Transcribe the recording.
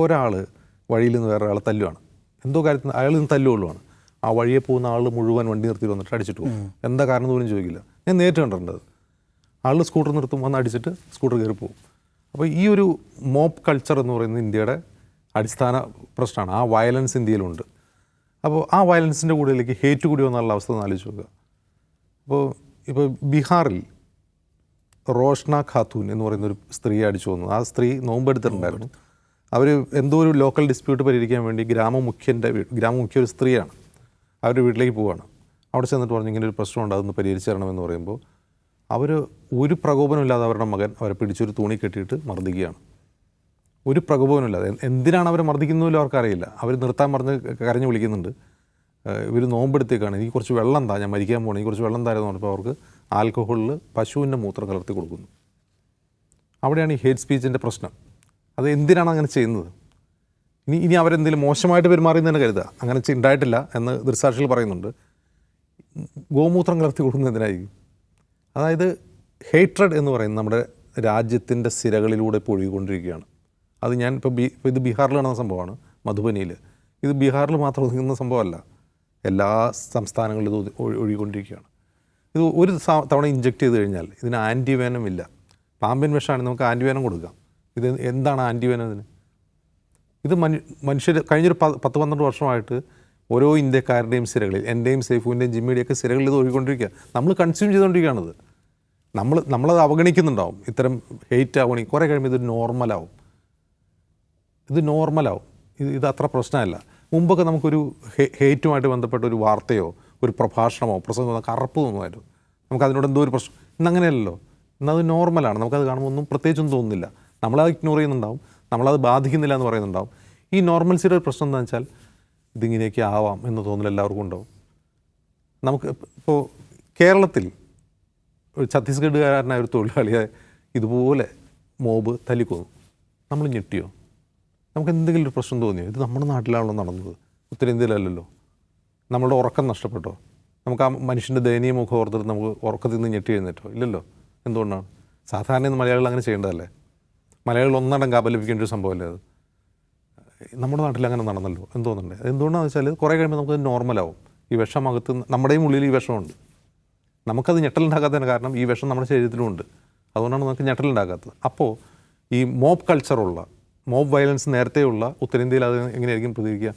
ഒരാൾ വഴിയിൽ നിന്ന് വേറൊരാളെ തല്ലുവാണ്, എന്തോ കാര്യത്തിൽ അയാൾ നിന്ന് തല്ലുകൊള്ളുവാണ്. ആ വഴിയെ പോകുന്ന ആൾ മുഴുവൻ വണ്ടി നിർത്തി വന്നിട്ട് അടിച്ചിട്ട് പോകും. എന്താ കാരണം പോലും ചോദിക്കില്ല. ഞാൻ നേരിട്ട് കണ്ടിട്ടുണ്ട്. ആൾ സ്കൂട്ടർ നിർത്തും, വന്ന് അടിച്ചിട്ട് സ്കൂട്ടർ കയറി പോകും. അപ്പോൾ ഈ ഒരു മോബ് കൾച്ചർ എന്ന് പറയുന്നത് ഇന്ത്യയുടെ അടിസ്ഥാന പ്രശ്നമാണ്. ആ വയലൻസ് ഇന്ത്യയിലുണ്ട്. അപ്പോൾ ആ വയലൻസിൻ്റെ കൂടെയിലേക്ക് ഹേറ്റ് കൂടി വന്നുള്ള അവസ്ഥ ഒന്ന് ആലോചിച്ച് നോക്കുക. ഇപ്പോൾ ബീഹാറിൽ റോഷ്ന ഖാത്തൂൻ എന്ന് പറയുന്നൊരു സ്ത്രീയെ അടിച്ചു വന്നു. ആ സ്ത്രീ നോമ്പെടുത്തിട്ടുണ്ടായിരുന്നു. അവർ എന്തോ ഒരു ലോക്കൽ ഡിസ്പ്യൂട്ട് പരിഹരിക്കാൻ വേണ്ടി ഗ്രാമമുഖ്യ ഒരു സ്ത്രീയാണ്, അവരുടെ വീട്ടിലേക്ക് പോവുകയാണ്. അവിടെ ചെന്നിട്ട് പറഞ്ഞു ഇങ്ങനെ ഒരു പ്രശ്നമുണ്ട്, അതൊന്ന് പരിഹരിച്ചു തരണമെന്ന് പറയുമ്പോൾ അവർ ഒരു പ്രകോപനമില്ലാതെ അവരുടെ മകൻ അവരെ പിടിച്ചൊരു തുണി കെട്ടിയിട്ട് മർദ്ദിക്കുകയാണ്. ഒരു പ്രകോപനമില്ലാതെ. എന്തിനാണ് അവരെ മർദ്ദിക്കുന്നതിലും അവർക്കറിയില്ല. അവർ നിർത്താൻ പറഞ്ഞ് കരഞ്ഞു വിളിക്കുന്നുണ്ട്. ഇവർ നോമ്പെടുത്തേക്കാണ്, എനിക്ക് കുറച്ച് വെള്ളം താ, ഞാൻ മരിക്കാൻ പോകണം, എനിക്ക് കുറച്ച് വെള്ളം താരെന്ന് പറഞ്ഞപ്പോൾ അവർക്ക് ആൽക്കഹോളിൽ പശുവിൻ്റെ മൂത്രം കലർത്തി കൊടുക്കുന്നു. അവിടെയാണ് ഈ ഹേറ്റ് സ്പീച്ചിൻ്റെ പ്രശ്നം. അത് എന്തിനാണ് അങ്ങനെ ചെയ്യുന്നത്? ഇനി അവരെന്തെങ്കിലും മോശമായിട്ട് പെരുമാറിയെന്ന് തന്നെ കരുതുക. അങ്ങനെ ഉണ്ടായിട്ടില്ല എന്ന് ദൃക്സാക്ഷികൾ പറയുന്നുണ്ട്. ഗോമൂത്രം കലർത്തി കൊടുക്കുന്നതിനായിരിക്കും. അതായത് ഹേറ്റ്രഡ് എന്ന് പറയുന്നത് നമ്മുടെ രാജ്യത്തിൻ്റെ സിരകളിലൂടെ ഇപ്പോൾ ഒഴുകിക്കൊണ്ടിരിക്കുകയാണ്. അത് ഞാൻ ഇത് ബീഹാറിൽ നടന്ന സംഭവമാണ്, മധുബനിയിൽ. ഇത് ബീഹാറിൽ മാത്രം ഒതുങ്ങുന്ന സംഭവമല്ല, എല്ലാ സംസ്ഥാനങ്ങളിലും ഇത് ഒഴുകിക്കൊണ്ടിരിക്കുകയാണ്. ഇത് ഒരു തവണ ഇഞ്ചെക്ട് ചെയ്ത് കഴിഞ്ഞാൽ ഇതിന് ആൻറ്റിവേനം ഇല്ല. പാമ്പിൻ വിഷമാണെങ്കിൽ നമുക്ക് ആൻറ്റിവേനം കൊടുക്കാം. ഇത് എന്താണ് ആൻറ്റിവേനം ഇതിന്? ഇത് മനുഷ്യർ കഴിഞ്ഞൊരു 10-12 വർഷമായിട്ട് ഓരോ ഇന്ത്യക്കാരുടെയും സിരകളിൽ, എൻ്റെയും സൈഫുവിൻ്റെയും ജിമ്മിയുടെയൊക്കെ സിരകളിൽ ഇത് ഒഴുകിക്കൊണ്ടിരിക്കുക. നമ്മൾ കൺസ്യൂം ചെയ്തുകൊണ്ടിരിക്കുകയാണിത്. നമ്മളത് അവഗണിക്കുന്നുണ്ടാവും. ഇത്തരം ഹെയ്റ്റ് അവഗണിക്കും. കുറേ കഴിയുമ്പോൾ ഇത് നോർമലാവും. ഇത് അത്ര പ്രശ്നമല്ല. മുമ്പൊക്കെ നമുക്കൊരു ഹെയ്റ്റുമായിട്ട് ബന്ധപ്പെട്ട ഒരു വാർത്തയോ ഒരു പ്രഭാഷണമോ പ്രസംഗമോ അറപ്പ് തോന്നുമായിരുന്നു. നമുക്കതിനോട് എന്തോ ഒരു പ്രശ്നം. ഇന്നങ്ങനെയല്ലല്ലോ. ഇന്നത് നോർമലാണ്. നമുക്കത് കാണുമ്പോൾ ഒന്നും പ്രത്യേകിച്ചൊന്നും തോന്നുന്നില്ല. നമ്മളത് ഇഗ്നോർ ചെയ്യുന്നുണ്ടാവും, നമ്മളത് ബാധിക്കുന്നില്ല എന്ന് പറയുന്നുണ്ടാവും. ഈ നോർമൽസിയുടെ ഒരു പ്രശ്നം എന്താണെന്ന് വെച്ചാൽ ഇതിങ്ങനെയൊക്കെ ആവാം എന്ന് തോന്നൽ എല്ലാവർക്കും ഉണ്ടാവും. നമുക്ക് ഇപ്പോൾ കേരളത്തിൽ ഒരു ഛത്തീസ്ഗഡുകാരനായ ഒരു തൊഴിലാളിയെ ഇതുപോലെ മോബ് തല്ലിക്കൊന്നു. നമ്മൾ ഞെട്ടിയോ? നമുക്ക് എന്തെങ്കിലും ഒരു പ്രശ്നം തോന്നിയോ? ഇത് നമ്മുടെ നാട്ടിലാണല്ലോ നടന്നത്, ഉത്തരേന്ത്യയിലല്ലല്ലോ. നമ്മളുടെ ഉറക്കം നഷ്ടപ്പെട്ടോ? നമുക്ക് ആ മനുഷ്യൻ്റെ ദയനീയ മുഖം ഓർത്തിട്ട് നമുക്ക് ഉറക്കത്തിൽ നിന്ന് ഞെട്ടി എഴുന്നേറ്റോ? ഇല്ലല്ലോ. എന്തുകൊണ്ടാണ്? സാധാരണ മലയാളികൾ അങ്ങനെ ചെയ്യേണ്ടതല്ലേ? മലയാളികൾ ഒന്നടങ്കം കാപലിപ്പിക്കേണ്ട ഒരു സംഭവമല്ലേ അത്? നമ്മുടെ നാട്ടിൽ അങ്ങനെ നടന്നല്ലോ. എന്തുകൊണ്ടാണ്? എന്തുകൊണ്ടാണെന്ന് വെച്ചാൽ കുറേ കഴിയുമ്പോൾ നമുക്കത് നോർമലാവും. ഈ വിഷമകത്ത് നമ്മുടെയും ഉള്ളിൽ ഈ വിഷമുണ്ട്. നമുക്കത് ഞെട്ടലുണ്ടാക്കാത്തതിന് കാരണം ഈ വിഷം നമ്മുടെ ശരീരത്തിലുമുണ്ട്. അതുകൊണ്ടാണ് നമുക്ക് ഞെട്ടലുണ്ടാക്കാത്തത്. അപ്പോൾ ഈ മോബ് കൾച്ചറുള്ള, മോബ് വയലൻസ് നേരത്തെയുള്ള ഉത്തരേന്ത്യയിൽ അത് എങ്ങനെയായിരിക്കും പ്രതികരിക്കുക?